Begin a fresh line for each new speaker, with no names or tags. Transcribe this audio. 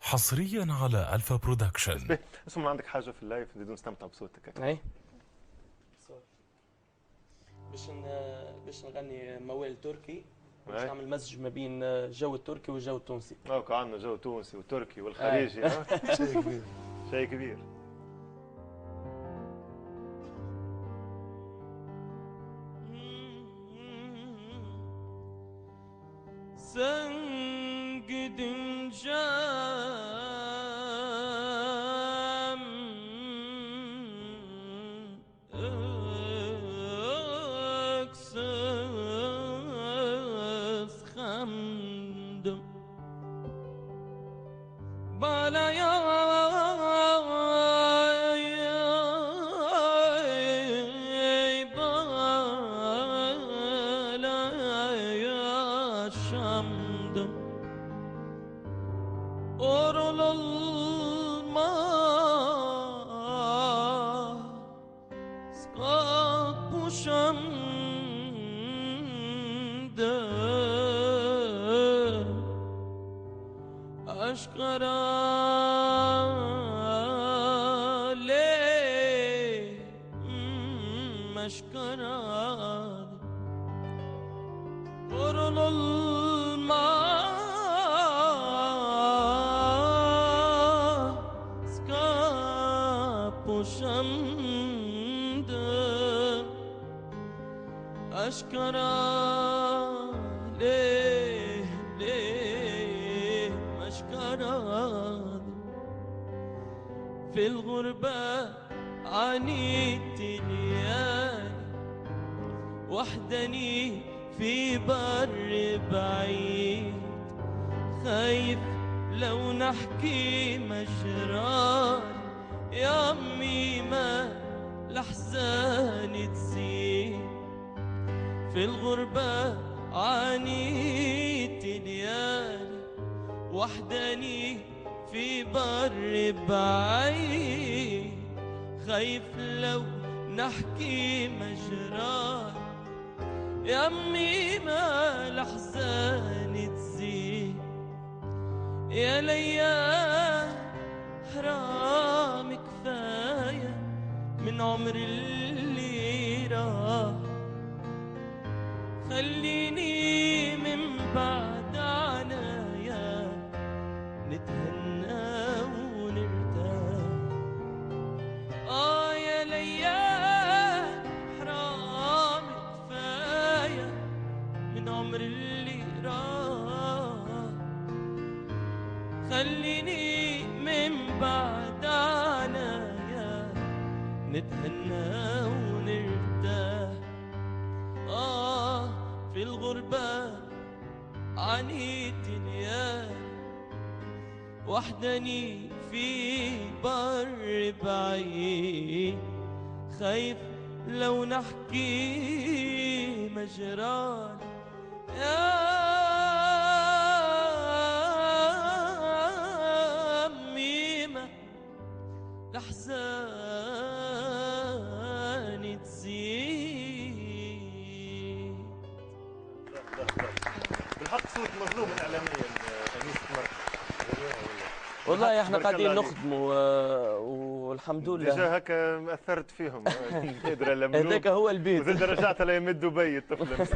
حصريا على ألفا برودكشن.
اسمع، عندك حاجه في اللايف نريد نستمتع بصوتك؟
اي باش نغني موال تركي، باش نعمل مزج ما بين الجو التركي والجو التونسي.
عندنا جو تونسي وتركي والخليجي.
شيء كبير،
شيء كبير.
Sen gidince öksüz kandım balaya yaşamdım. Orulmaz kapuşamdım aşkara aşkara Orulmaz kapuşamdım aşkara aşkara في الغربة عانيت ليالي وحدني في بر بعيد خايف لو نحكي مجراري يا أمي ما الأحزان تزيد في الغربة عانيت ليالي وحدني في بر بعيد خايف لو نحكي مجراري يا أمي ما الأحزان تزيد يا ليال حرام كفاية من عمر اللي راح خليني من بعد عنايا نتهنى ونرتاح يا ليال حرام كفاية من عمر اللي راح خليني من بعد عنايا نتهنى ونرتاح في الغربة عانيت ليالي وحدني في بر بعيد خايف لو نحكي مجراني يا ميمة الأحزان تزيد.
بالحق صوت مظلوم اعلاميا انيس مرة.
والله احنا قاعدين نخدموا والحمد لله
ديجا هكا اثرت فيهم. قادر الا
هذاك هو البيت.
وزاد رجعت ليمد دبي الطفله.